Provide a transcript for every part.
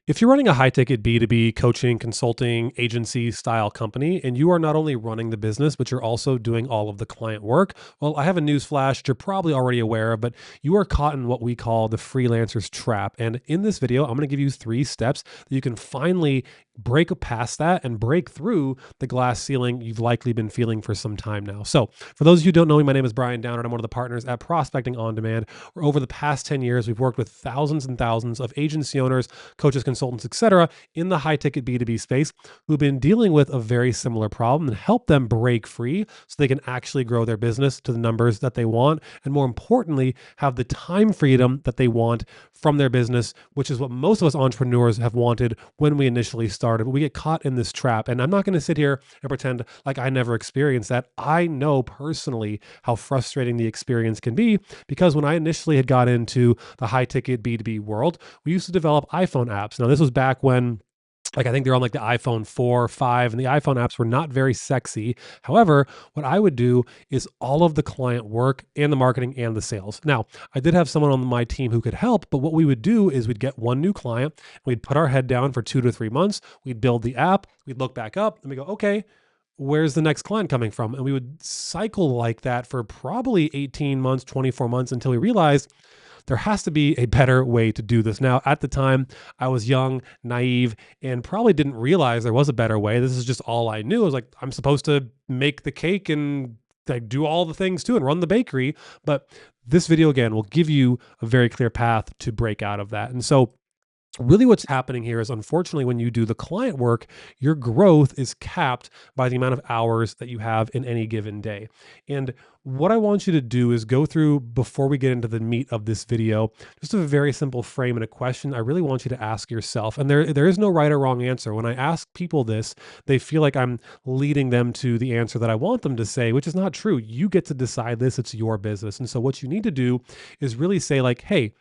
If you're running a high ticket B2B coaching, consulting, agency style company, and you are not only running the business, but you're also doing all of the client work, well, I have a news flash that you're probably already aware of, but you are caught in what we call the freelancer's trap. And in this video, I'm going to give you 3 steps that you can finally break past that and break through the glass ceiling you've likely been feeling for some time now. So, for those of you who don't know me, my name is Brian Downard. I'm one of the partners at Prospecting On Demand, where over the past 10 years, we've worked with thousands and thousands of agency owners, coaches, consultants, etc., in the high ticket B2B space who've been dealing with a very similar problem and help them break free so they can actually grow their business to the numbers that they want. And more importantly, have the time freedom that they want from their business, which is what most of us entrepreneurs have wanted when we initially started. But we get caught in this trap. And I'm not going to sit here and pretend like I never experienced that. I know personally how frustrating the experience can be because when I initially had got into the high ticket B2B world, we used to develop iPhone apps. Now, this was back when I think they're on like the iPhone 4, 5, and the iPhone apps were not very sexy. However, what I would do is all of the client work and the marketing and the sales. Now, I did have someone on my team who could help, but what we would do is we'd get one new client, we'd put our head down for 2 to 3 months, we'd build the app, we'd look back up, and we go, okay, where's the next client coming from? And we would cycle like that for probably 18 months, 24 months until we realized there has to be a better way to do this. Now, at the time, I was young, naive, and probably didn't realize there was a better way. This is just all I knew. I was like, I'm supposed to make the cake and like do all the things too and run the bakery. But this video again will give you a very clear path to break out of that. And so really what's happening here is unfortunately when you do the client work, your growth is capped by the amount of hours that you have in any given day. And what I want you to do is go through, before we get into the meat of this video, just a very simple frame and a question I really want you to ask yourself. And there is no right or wrong answer. When I ask people this, they feel like I'm leading them to the answer that I want them to say, which is not true. You get to decide this. It's your business. And so what you need to do is really say like, hey,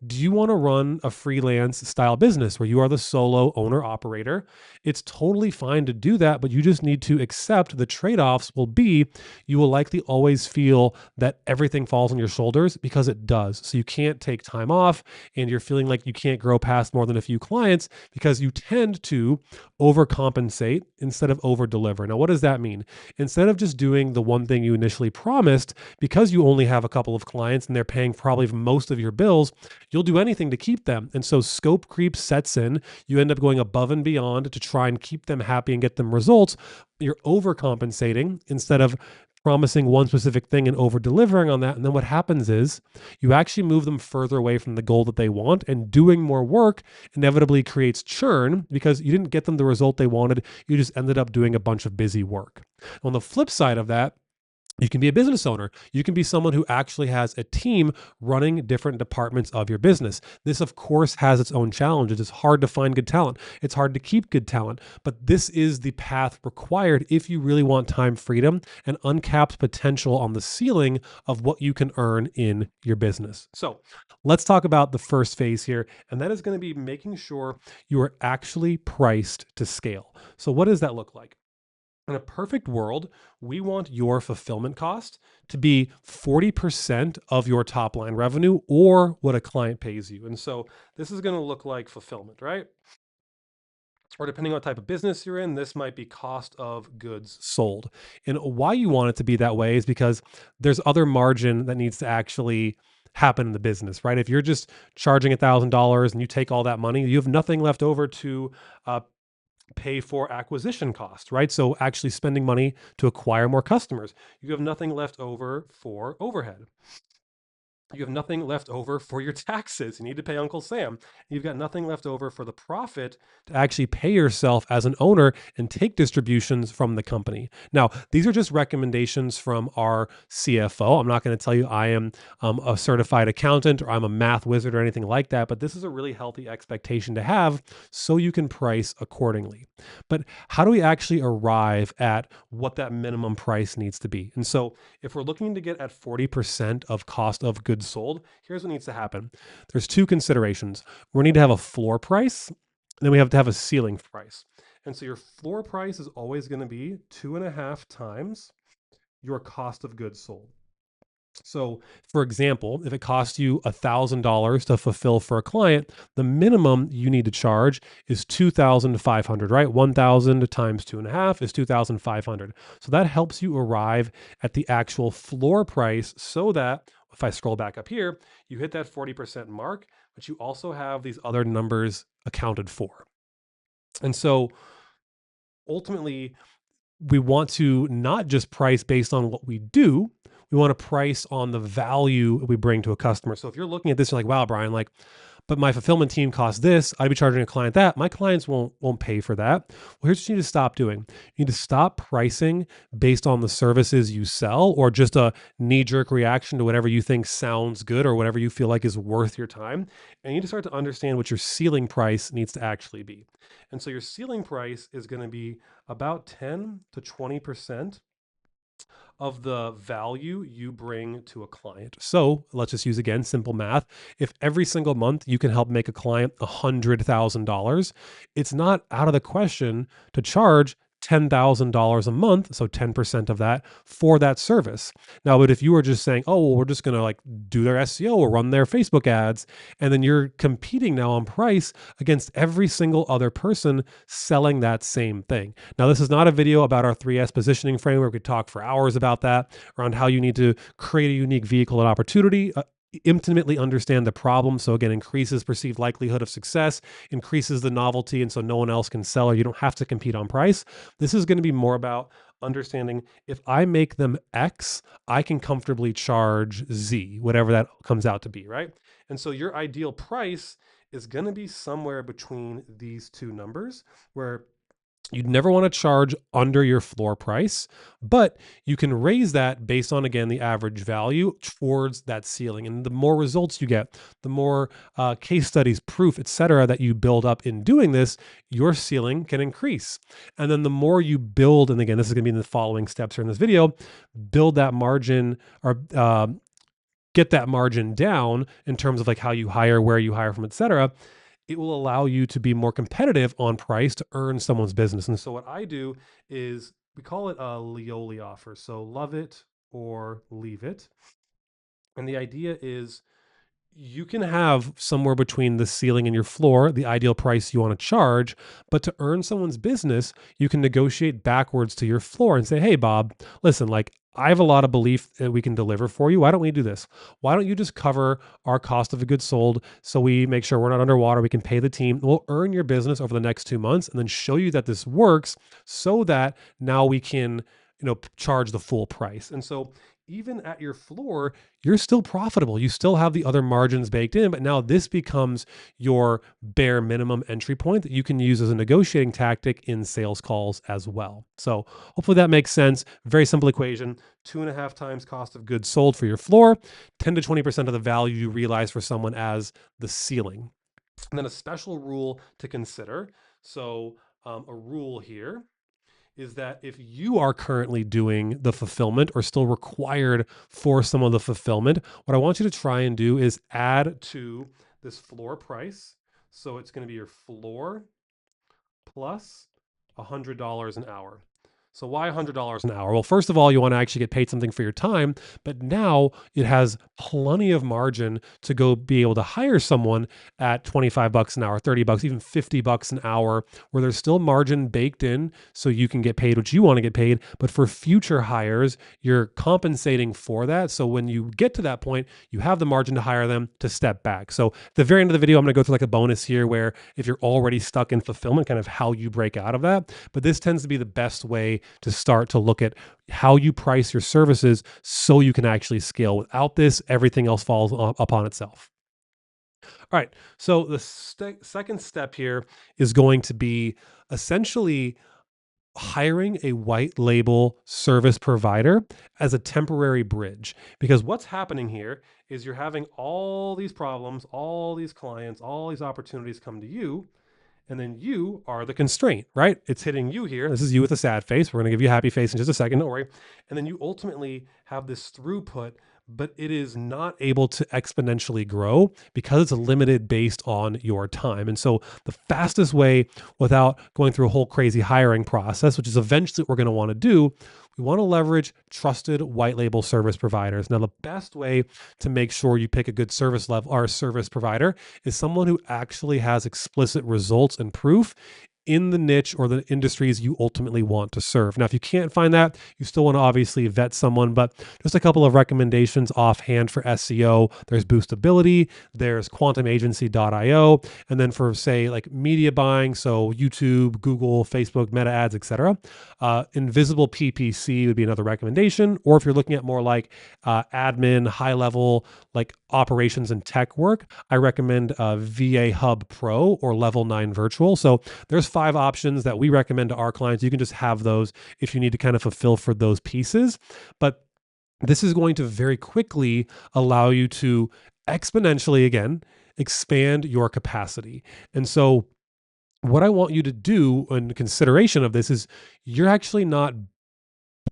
do you want to run a freelance style business where you are the solo owner operator? It's totally fine to do that, but you just need to accept the trade-offs will be you will likely always feel that everything falls on your shoulders because it does. So you can't take time off and you're feeling like you can't grow past more than a few clients because you tend to overcompensate instead of over deliver. Now, what does that mean? Instead of just doing the one thing you initially promised, because you only have a couple of clients and they're paying probably most of your bills, you'll do anything to keep them. And so scope creep sets in. You end up going above and beyond to try and keep them happy and get them results. You're overcompensating instead of promising one specific thing and over delivering on that. And then what happens is you actually move them further away from the goal that they want, and doing more work inevitably creates churn because you didn't get them the result they wanted. You just ended up doing a bunch of busy work. On the flip side of that, you can be a business owner. You can be someone who actually has a team running different departments of your business. This, of course, has its own challenges. It's hard to find good talent. It's hard to keep good talent. But this is the path required if you really want time freedom and uncapped potential on the ceiling of what you can earn in your business. So let's talk about the first phase here. And that is going to be making sure you are actually priced to scale. So what does that look like? In a perfect world, we want your fulfillment cost to be 40% of your top line revenue or what a client pays you. And so this is going to look like fulfillment, right? Or depending on what type of business you're in, this might be cost of goods sold. And why you want it to be that way is because there's other margin that needs to actually happen in the business, right? If you're just charging $1,000 and you take all that money, you have nothing left over to pay for acquisition cost, right? So actually spending money to acquire more customers. You have nothing left over for overhead. You have nothing left over for your taxes. You need to pay Uncle Sam. You've got nothing left over for the profit to actually pay yourself as an owner and take distributions from the company. Now, these are just recommendations from our CFO. I'm not going to tell you I am a certified accountant or I'm a math wizard or anything like that, but this is a really healthy expectation to have so you can price accordingly. But how do we actually arrive at what that minimum price needs to be? And so if we're looking to get at 40% of cost of goods sold, here's what needs to happen. There's 2 considerations. We need to have a floor price, and then we have to have a ceiling price. And so your floor price is always going to be 2.5 times your cost of goods sold. So, for example, if it costs you $1,000 to fulfill for a client, the minimum you need to charge is 2,500, right? 1,000 times two and a half is 2,500. So that helps you arrive at the actual floor price so that if I scroll back up here, you hit that 40% mark, but you also have these other numbers accounted for. And so ultimately, we want to not just price based on what we do, we want to price on the value we bring to a customer. So if you're looking at this, you're like, wow, Brian, like, but my fulfillment team costs this, I'd be charging a client that. My clients won't pay for that. Well, here's what you need to stop doing. You need to stop pricing based on the services you sell or just a knee-jerk reaction to whatever you think sounds good or whatever you feel like is worth your time. And you need to start to understand what your ceiling price needs to actually be. And so your ceiling price is going to be about 10 to 20% of the value you bring to a client. So let's just use again simple math. If every single month you can help make a client $100,000, it's not out of the question to charge $10,000 a month, so 10% of that for that service. Now, but if you were just saying, oh, well, we're just going to like do their SEO or run their Facebook ads, and then you're competing now on price against every single other person selling that same thing. Now, this is not a video about our 3S positioning framework. We could talk for hours about that, around how you need to create a unique vehicle and opportunity, intimately understand the problem. So again, increases perceived likelihood of success, increases the novelty. And so no one else can sell or you don't have to compete on price. This is going to be more about understanding if I make them X, I can comfortably charge Z, whatever that comes out to be, right? And so your ideal price is going to be somewhere between these two numbers where you'd never want to charge under your floor price, but you can raise that based on, again, the average value towards that ceiling. And the more results you get, the more case studies, proof, et cetera, that you build up in doing this, your ceiling can increase. And then the more you build, and again, this is going to be in the following steps here in this video, build that margin or get that margin down in terms of like how you hire, where you hire from, et cetera, it will allow you to be more competitive on price to earn someone's business. And so what I do is we call it a Leoli offer. So love it or leave it. And the idea is you can have somewhere between the ceiling and your floor, the ideal price you want to charge, but to earn someone's business, you can negotiate backwards to your floor and say, hey, Bob, listen, like I have a lot of belief that we can deliver for you. Why don't we do this? Why don't you just cover our cost of goods sold so we make sure we're not underwater? We can pay the team. We'll earn your business over the next 2 months and then show you that this works so that now we can, charge the full price. And so even at your floor, you're still profitable. You still have the other margins baked in, but now this becomes your bare minimum entry point that you can use as a negotiating tactic in sales calls as well. So hopefully that makes sense. Very simple equation, 2.5 times cost of goods sold for your floor, 10 to 20% of the value you realize for someone as the ceiling. And then a special rule to consider. So a rule here is that if you are currently doing the fulfillment or still required for some of the fulfillment, what I want you to try and do is add to this floor price. So it's going to be your floor plus $100 an hour. So why $100 an hour? Well, first of all, you want to actually get paid something for your time, but now it has plenty of margin to go be able to hire someone at 25 bucks an hour, 30 bucks, even 50 bucks an hour, where there's still margin baked in so you can get paid what you want to get paid. But for future hires, you're compensating for that. So when you get to that point, you have the margin to hire them to step back. So at the very end of the video, I'm going to go through like a bonus here where if you're already stuck in fulfillment, kind of how you break out of that. But this tends to be the best way to start to look at how you price your services so you can actually scale. Without this, everything else falls upon itself. All right. So the second step here is going to be essentially hiring a white label service provider as a temporary bridge. Because what's happening here is you're having all these problems, all these clients, all these opportunities come to you. And then you are the constraint, right? It's hitting you here. This is you with a sad face. We're going to give you a happy face in just a second. Don't worry. And then you ultimately have this throughput, but it is not able to exponentially grow because it's limited based on your time. And so the fastest way, without going through a whole crazy hiring process, which is eventually what we're going to want to do, we want to leverage trusted white label service providers. Now, the best way to make sure you pick a good service level or service provider is someone who actually has explicit results and proof in the niche or the industries you ultimately want to serve. Now, if you can't find that, you still want to obviously vet someone, but just a couple of recommendations offhand for SEO. There's Boostability, there's quantumagency.io, and then for say like media buying, so YouTube, Google, Facebook, Meta ads, etc. Invisible PPC would be another recommendation. Or if you're looking at more like admin, high level, like operations and tech work, I recommend VA Hub Pro or Level 9 Virtual. So there's 5 options that we recommend to our clients. You can just have those if you need to kind of fulfill for those pieces. But this is going to very quickly allow you to exponentially, again, expand your capacity. And so what I want you to do in consideration of this is you're actually not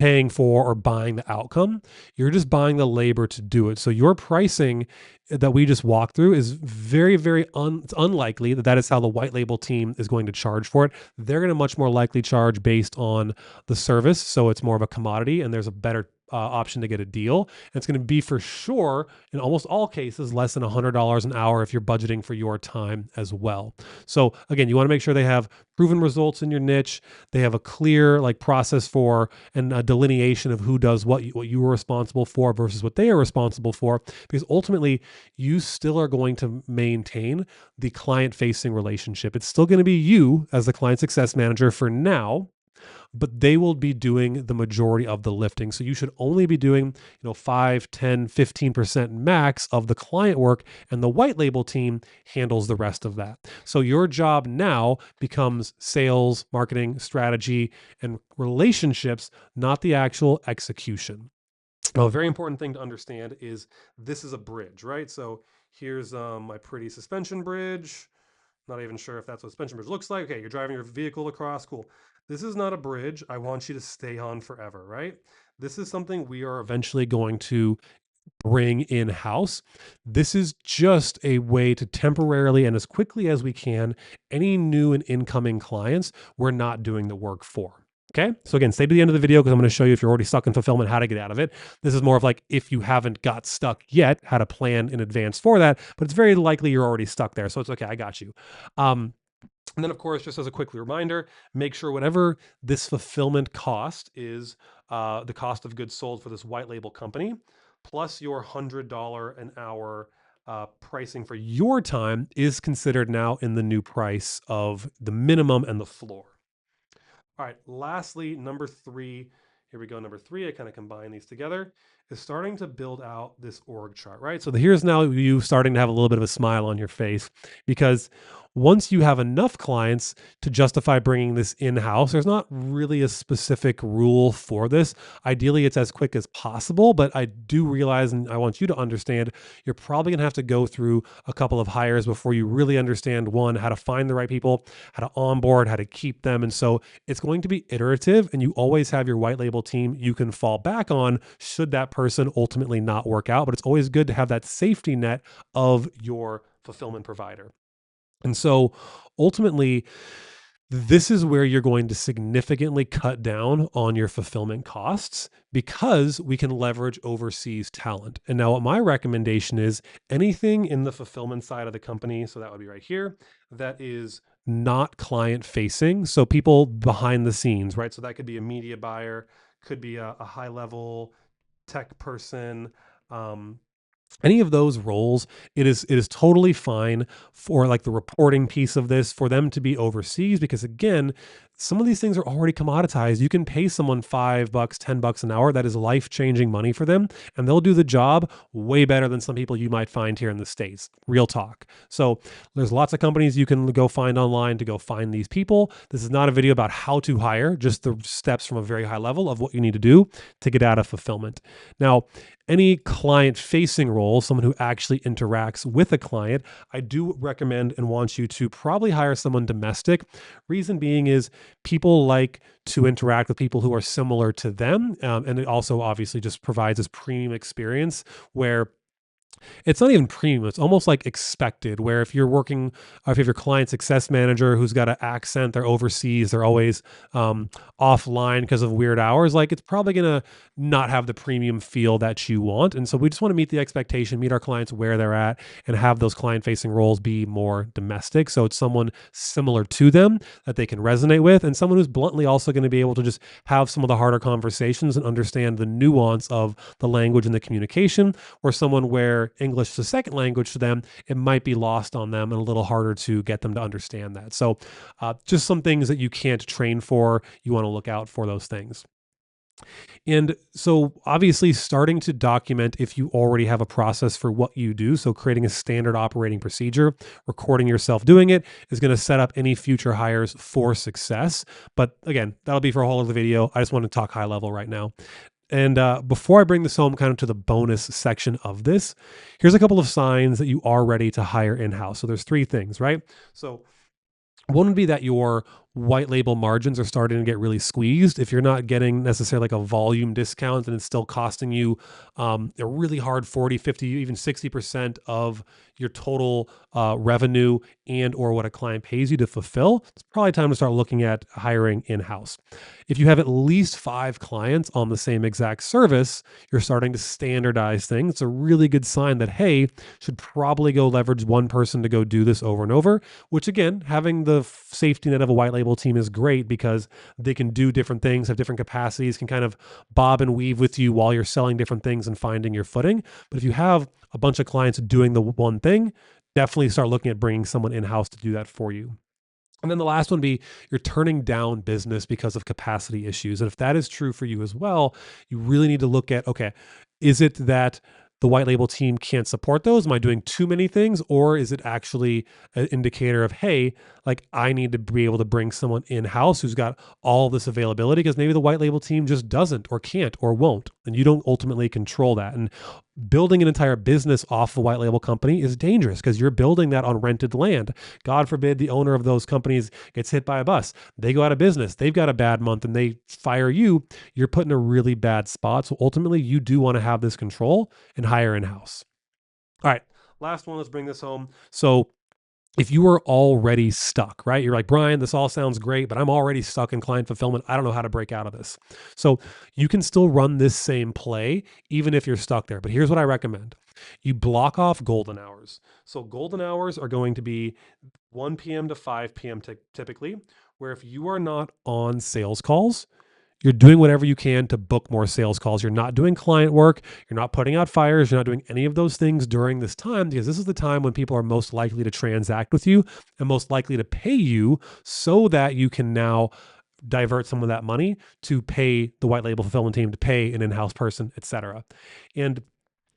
paying for or buying the outcome. You're just buying the labor to do it. So your pricing that we just walked through is very, very it's unlikely that that is how the white label team is going to charge for it. They're going to much more likely charge based on the service. So it's more of a commodity and there's a better option to get a deal. And it's going to be for sure, in almost all cases, less than $100 an hour if you're budgeting for your time as well. So again, you want to make sure they have proven results in your niche. They have a clear like process for and a delineation of who does what you are responsible for versus what they are responsible for. Because ultimately, you still are going to maintain the client-facing relationship. It's still going to be you as the client success manager for now, but they will be doing the majority of the lifting. So you should only be doing, 5, 10, 15% max of the client work, and the white label team handles the rest of that. So your job now becomes sales, marketing, strategy, and relationships, not the actual execution. Now, a very important thing to understand is this is a bridge, right? So here's my pretty suspension bridge. Not even sure if that's what suspension bridge looks like. Okay, you're driving your vehicle across. Cool. This is not a bridge I want you to stay on forever, right? This is something we are eventually going to bring in-house. This is just a way to temporarily and as quickly as we can, any new and incoming clients we're not doing the work for. Okay. So again, stay to the end of the video because I'm going to show you if you're already stuck in fulfillment, how to get out of it. This is more of like if you haven't got stuck yet, how to plan in advance for that, but it's very likely you're already stuck there. So it's okay. I got you. And then, of course, just as a quick reminder, make sure whatever this fulfillment cost is, the cost of goods sold for this white label company, plus your $100 an hour pricing for your time is considered now in the new price of the minimum and the floor. All right, lastly, number 3, here we go. Number 3, I kind of combine these together, is starting to build out this org chart, right? So here's now you starting to have a little bit of a smile on your face because once you have enough clients to justify bringing this in-house, there's not really a specific rule for this. Ideally, it's as quick as possible, but I do realize, and I want you to understand, you're probably gonna have to go through a couple of hires before you really understand, one, how to find the right people, how to onboard, how to keep them. And so it's going to be iterative, and you always have your white label team you can fall back on should that person ultimately not work out. But it's always good to have that safety net of your fulfillment provider. And so ultimately, this is where you're going to significantly cut down on your fulfillment costs because we can leverage overseas talent. And now what my recommendation is, anything in the fulfillment side of the company, so that would be right here, that is not client facing. So people behind the scenes, right? So that could be a media buyer, could be a high level tech person, any of those roles, it is totally fine for like the reporting piece of this for them to be overseas because again, some of these things are already commoditized. You can pay someone $5, $10 an hour. That is life-changing money for them, and they'll do the job way better than some people you might find here in the States. Real talk. So there's lots of companies you can go find online to go find these people. This is not a video about how to hire, just the steps from a very high level of what you need to do to get out of fulfillment. Now, any client-facing role, someone who actually interacts with a client, I do recommend and want you to probably hire someone domestic. Reason being is people like to interact with people who are similar to them. And it also obviously just provides this premium experience where it's not even premium. It's almost like expected. Where if you're working, if you have your client success manager who's got an accent, they're overseas, they're always offline because of weird hours. Like it's probably gonna not have the premium feel that you want. And so we just want to meet the expectation, meet our clients where they're at, and have those client-facing roles be more domestic. So it's someone similar to them that they can resonate with, and someone who's bluntly also going to be able to just have some of the harder conversations and understand the nuance of the language and the communication, or someone where English is a second language to them, it might be lost on them and a little harder to get them to understand that. So just some things that you can't train for, you want to look out for those things. And so, obviously, starting to document if you already have a process for what you do. So, creating a standard operating procedure, recording yourself doing it is going to set up any future hires for success. But again, that'll be for a whole other video. I just want to talk high level right now. And before I bring this home kind of to the bonus section of this, here's a couple of signs that you are ready to hire in house. So, there's three things, right? So, one would be that your white label margins are starting to get really squeezed. If you're not getting necessarily like a volume discount and it's still costing you a really hard 40, 50, even 60% of your total revenue and or what a client pays you to fulfill, it's probably time to start looking at hiring in-house. If you have at least 5 clients on the same exact service, you're starting to standardize things. It's a really good sign that, hey, should probably go leverage one person to go do this over and over, which again, having the safety net of a white label team is great because they can do different things, have different capacities, can kind of bob and weave with you while you're selling different things and finding your footing. But if you have a bunch of clients doing the one thing, definitely start looking at bringing someone in-house to do that for you. And then the last one be you're turning down business because of capacity issues. And if that is true for you as well, you really need to look at, okay, is it that the white label team can't support those? Am I doing too many things? Or is it actually an indicator of, hey, like I need to be able to bring someone in-house who's got all this availability because maybe the white label team just doesn't or can't or won't. And you don't ultimately control that. And building an entire business off a white label company is dangerous because you're building that on rented land. God forbid the owner of those companies gets hit by a bus. They go out of business. They've got a bad month and they fire you. You're put in a really bad spot. So ultimately, you do want to have this control and hire in-house. All right, last one. Let's bring this home. So if you are already stuck, right? You're like, Brian, this all sounds great, but I'm already stuck in client fulfillment. I don't know how to break out of this. So you can still run this same play, even if you're stuck there. But here's what I recommend. You block off golden hours. So golden hours are going to be 1 p.m. to 5 p.m. Typically, where if you are not on sales calls, you're doing whatever you can to book more sales calls. You're not doing client work. You're not putting out fires. You're not doing any of those things during this time because this is the time when people are most likely to transact with you and most likely to pay you so that you can now divert some of that money to pay the white label fulfillment team, to pay an in-house person, et cetera. And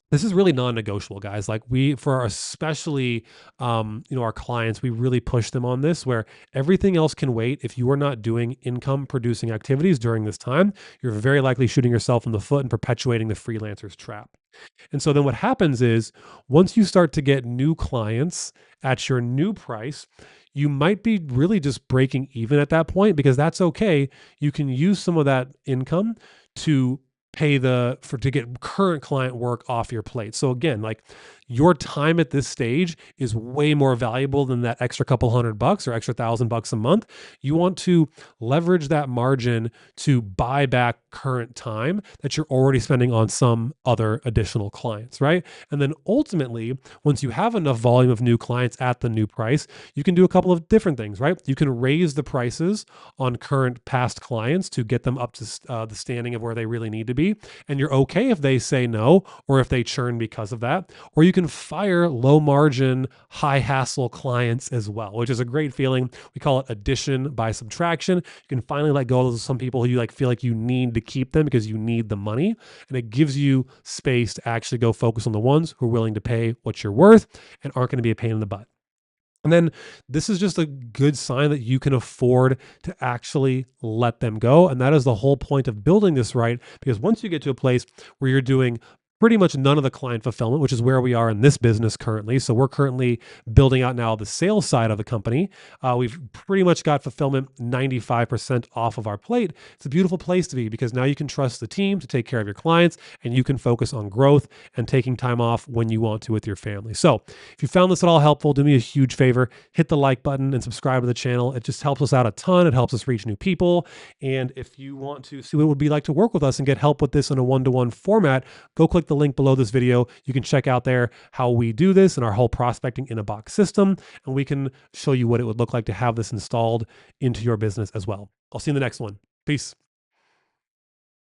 this is really non-negotiable, guys. Like for our especially, our clients, we really push them on this where everything else can wait. If you are not doing income producing activities during this time, you're very likely shooting yourself in the foot and perpetuating the freelancer's trap. And so then what happens is once you start to get new clients at your new price, you might be really just breaking even at that point because that's okay. You can use some of that income to pay to get current client work off your plate. So again, like your time at this stage is way more valuable than that extra couple $100 or extra $1,000 a month. You want to leverage that margin to buy back current time that you're already spending on some other additional clients, right? And then ultimately, once you have enough volume of new clients at the new price, you can do a couple of different things, right? You can raise the prices on current past clients to get them up to the standing of where they really need to be. And you're okay if they say no or if they churn because of that. Or you can fire low margin, high hassle clients as well, which is a great feeling. We call it addition by subtraction. You can finally let go of some people who you feel like you need to keep them because you need the money. And it gives you space to actually go focus on the ones who are willing to pay what you're worth and aren't going to be a pain in the butt. And then this is just a good sign that you can afford to actually let them go. And that is the whole point of building this right. Because once you get to a place where you're doing pretty much none of the client fulfillment, which is where we are in this business currently. So we're currently building out now the sales side of the company. We've pretty much got fulfillment 95% off of our plate. It's a beautiful place to be because now you can trust the team to take care of your clients and you can focus on growth and taking time off when you want to with your family. So if you found this at all helpful, do me a huge favor, hit the like button and subscribe to the channel. It just helps us out a ton. It helps us reach new people. And if you want to see what it would be like to work with us and get help with this in a one-to-one format, go click the link below this video. You can check out there how we do this and our whole prospecting in a box system. And we can show you what it would look like to have this installed into your business as well. I'll see you in the next one. Peace.